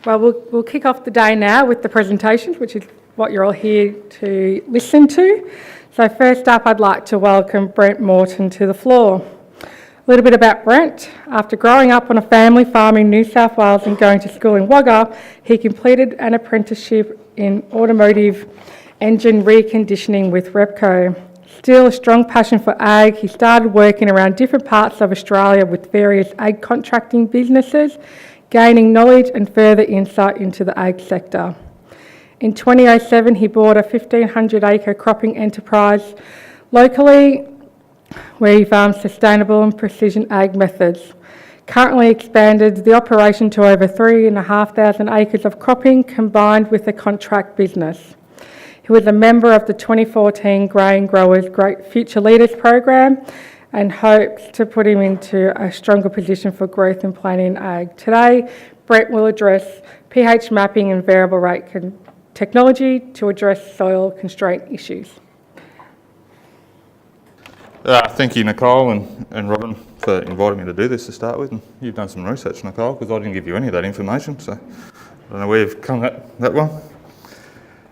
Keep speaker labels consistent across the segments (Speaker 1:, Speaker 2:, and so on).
Speaker 1: Well, we'll kick off the day now with the presentations, which is what you're all here to listen to. So first up, I'd like to welcome Brent Morton to the floor. A little bit about Brent. After growing up on a family farm in New South Wales and going to school in Wagga, he completed an apprenticeship in automotive engine reconditioning with Repco. Still a strong passion for ag, he started working around different parts of Australia with various ag contracting businesses, gaining knowledge and further insight into the ag sector. In 2007, he bought a 1,500-acre cropping enterprise locally where he farms sustainable and precision ag methods. Currently expanded the operation to over 3,500 acres of cropping combined with a contract business. He was a member of the 2014 Grain Growers Great Future Leaders program and hopes to put him into a stronger position for growth and planning in ag. Today, Brent will address pH mapping and variable rate technology to address soil constraint issues.
Speaker 2: Thank you, Nicole and Robin, for inviting me to do this to start with. And you've done some research, Nicole, because I didn't give you any of that information, so I don't know where you've come that well.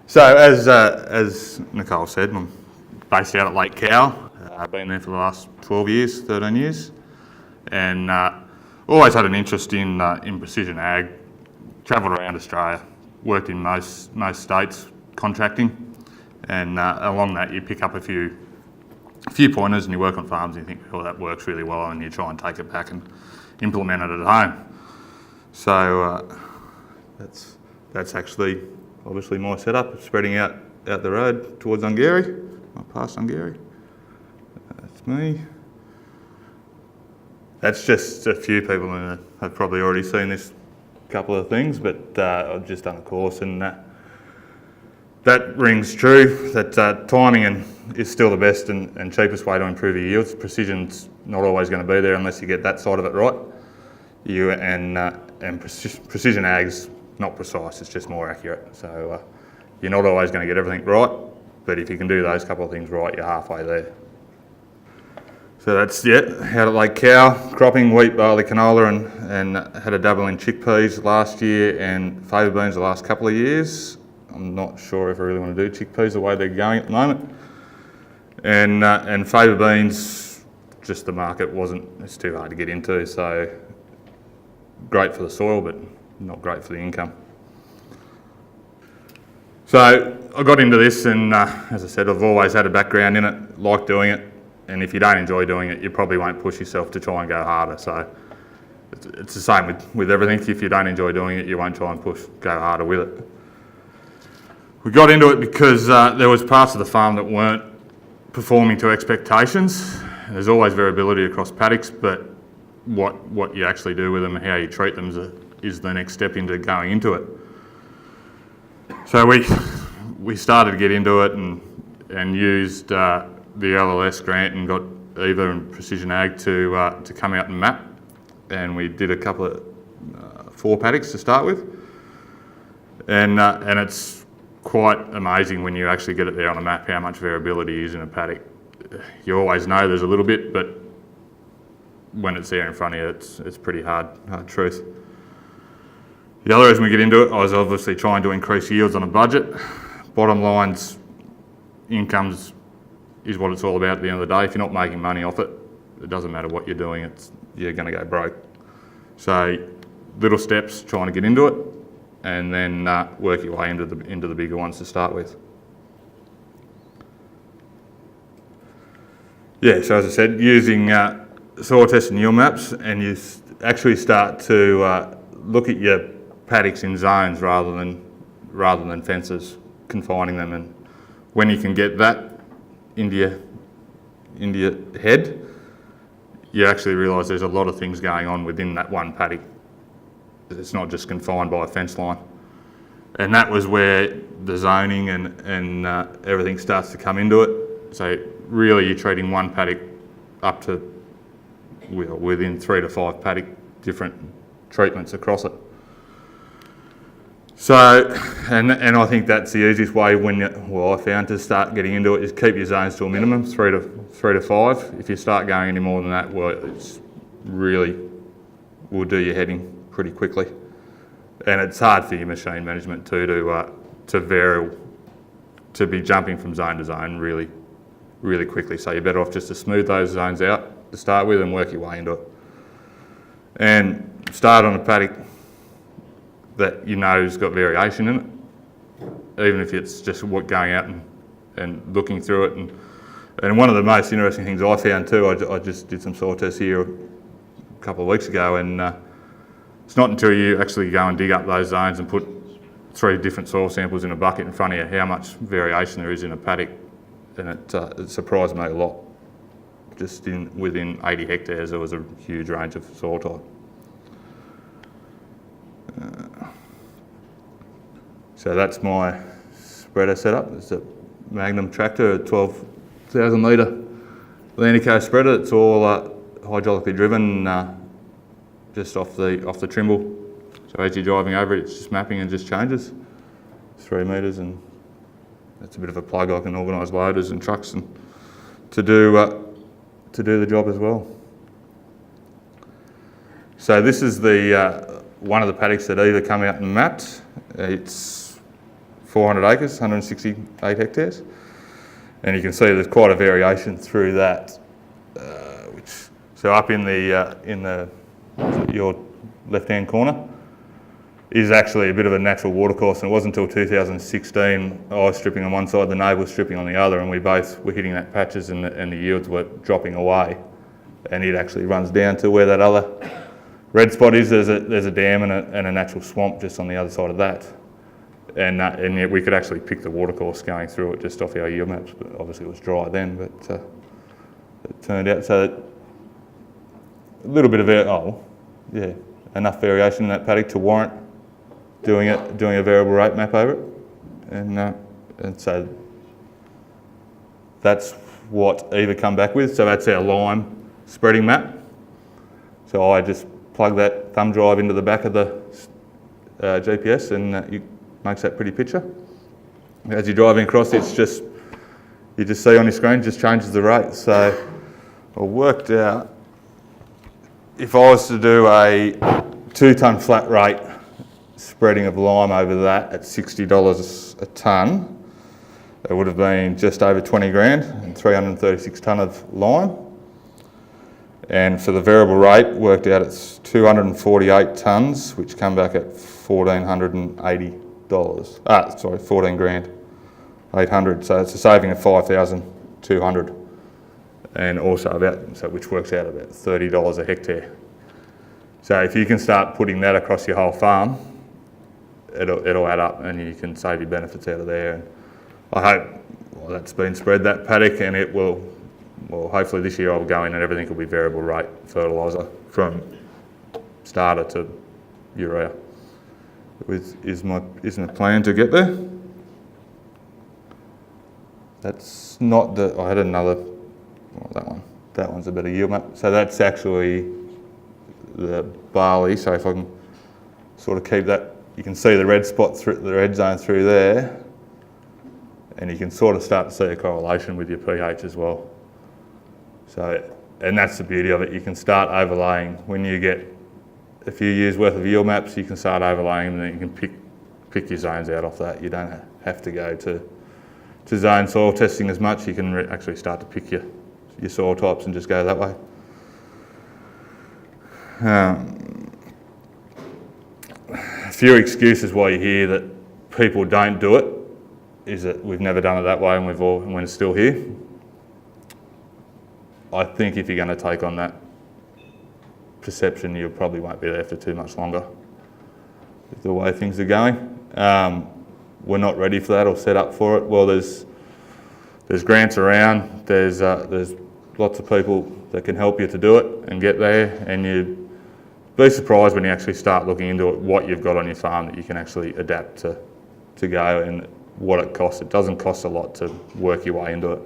Speaker 2: So, as Nicole said, I'm based out at Lake Cow. I've been there for the last 12 years, 13 years, and always had an interest in precision ag. Travelled around Australia, worked in most states contracting, and along that you pick up a few pointers and you work on farms and you think, oh, that works really well, and you try and take it back and implement it at home. So that's actually obviously my setup, spreading out the road towards Ungary, past Ungary. That's me. That's just a few people who have probably already seen this couple of things, but I've just done a course, and that rings true, that timing is still the best and cheapest way to improve your yields. Precision's not always going to be there unless you get that side of it right. Precision ag's not precise, it's just more accurate. So you're not always going to get everything right, but if you can do those couple of things right, you're halfway there. So that's out at Lake Cow, cropping wheat, barley, canola, and had a double in chickpeas last year and favour beans the last couple of years. I'm not sure if I really want to do chickpeas the way they're going at the moment. And favour beans, just the market it's too hard to get into, so great for the soil, but not great for the income. So I got into this, and as I said, I've always had a background in it, like doing it, and if you don't enjoy doing it, you probably won't push yourself to try and go harder. So it's the same with everything. If you don't enjoy doing it, you won't try and go harder with it. We got into it because there was parts of the farm that weren't performing to expectations. There's always variability across paddocks, but what you actually do with them and how you treat them is the next step into going into it. So we started to get into it and used the LLS grant and got EVA and Precision Ag to come out and map, and we did a couple of 4 paddocks to start with, and it's quite amazing when you actually get it there on a map how much variability is in a paddock. You always know there's a little bit, but when it's there in front of you, it's pretty hard truth. The other reason we get into it, I was obviously trying to increase yields on a budget. Bottom line's incomes is what it's all about at the end of the day. If you're not making money off it, it doesn't matter what you're doing, you're going to go broke. So little steps trying to get into it, and then work your way into the bigger ones to start with. Yeah, so as I said, using soil test and yield maps, and you actually start to look at your paddocks in zones rather than fences confining them, and when you can get that into your head, you actually realise there's a lot of things going on within that one paddock. It's not just confined by a fence line. And that was where the zoning and everything starts to come into it. So really you're treating one paddock up to within 3 to 5 paddock different treatments across it. So, and I think that's the easiest way I found to start getting into it is keep your zones to a minimum, 3 to 5. If you start going any more than that, well, it's really will do your heading pretty quickly. And it's hard for your machine management too to vary, to be jumping from zone to zone really, really quickly. So you're better off just to smooth those zones out to start with and work your way into it. And start on a paddock that you know's got variation in it, even if it's just going out and looking through it. And one of the most interesting things I found too, I just did some soil tests here a couple of weeks ago, and it's not until you actually go and dig up those zones and put 3 different soil samples in a bucket in front of you how much variation there is in a paddock, and it surprised me a lot. Just within 80 hectares there was a huge range of soil type. So that's my spreader setup. It's a Magnum tractor, a 12,000 litre Landico spreader. It's all hydraulically driven, just off the Trimble. So as you're driving over it, it's just mapping and just changes. 3 metres, and that's a bit of a plug. I can organise loaders and trucks and to do the job as well. So this is the one of the paddocks that Eva come out and mapped. It's 400 acres, 168 hectares, and you can see there's quite a variation through that. So up in your left-hand corner is actually a bit of a natural watercourse, and it wasn't until 2016 I was stripping on one side, the neighbour was stripping on the other, and we both were hitting that patches and the yields were dropping away. And it actually runs down to where that other red spot is. There's a dam and a natural swamp just on the other side of that. And yet we could actually pick the watercourse going through it just off our yield maps. But obviously it was dry then, but it turned out so that a little bit of enough variation in that paddock to warrant doing a variable rate map over it, and so that's what Eva come back with. So that's our lime spreading map. So I just plug that thumb drive into the back of the GPS, and it makes that pretty picture. As you're driving across, you just see on your screen, just changes the rate. So I worked out if I was to do a 2-tonne flat rate spreading of lime over that at $60 a tonne, it would have been just over 20 grand and 336 tonne of lime. And for the variable rate, worked out it's 248 tonnes, which come back at $1,480. 14 grand, 800. So it's a saving of 5,200, and also which works out about $30 a hectare. So if you can start putting that across your whole farm, it'll add up, and you can save your benefits out of there. And I hope that's been spread, that paddock, and it will. Well, hopefully this year I'll go in and everything will be variable rate fertiliser from starter to urea. Is my plan to get there. That's not I had another. That one. That one's a better yield map. So that's actually the barley. So if I can sort of keep that, you can see the red spot through the red zone through there, and you can sort of start to see a correlation with your pH as well. So, and that's the beauty of it. You can start overlaying when you get a few years worth of yield maps. You can start overlaying them, and then you can pick your zones out off that. You don't have to go to zone soil testing as much. You can actually start to pick your soil types and just go that way. A few excuses why you hear that people don't do it is that we've never done it that way, and we're still here. I think if you're going to take on that perception, you probably won't be there for too much longer with the way things are going. We're not ready for that or set up for it. Well, there's grants around. There's lots of people that can help you to do it and get there, and you'd be surprised when you actually start looking into it, what you've got on your farm that you can actually adapt to go, and what it costs. It doesn't cost a lot to work your way into it.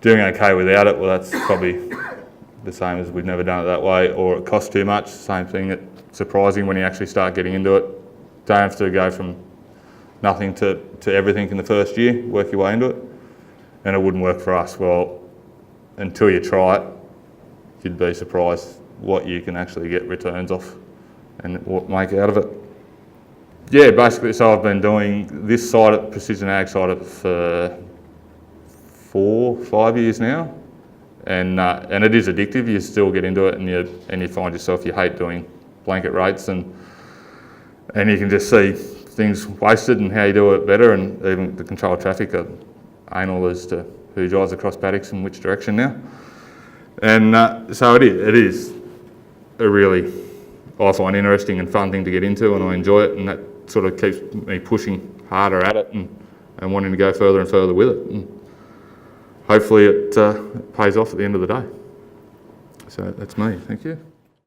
Speaker 2: Doing okay without it, well, that's probably the same as we've never done it that way, or it costs too much. Same thing. It's surprising when you actually start getting into it. Don't have to go from nothing to everything in the first year, work your way into it, and it wouldn't work for us. Well, until you try it, you'd be surprised what you can actually get returns off and what make out of it. Yeah, basically, so I've been doing this side of precision ag side of it for 4, 5 years now, and it is addictive. You still get into it, and you find yourself you hate doing blanket rates, and you can just see things wasted and how you do it better, and even the controlled traffic are anal as to who drives across paddocks in which direction now. And so it is a really, I find, interesting and fun thing to get into, and I enjoy it, and that sort of keeps me pushing harder at it and wanting to go further and further with it. And hopefully it pays off at the end of the day. So that's me. Thank you.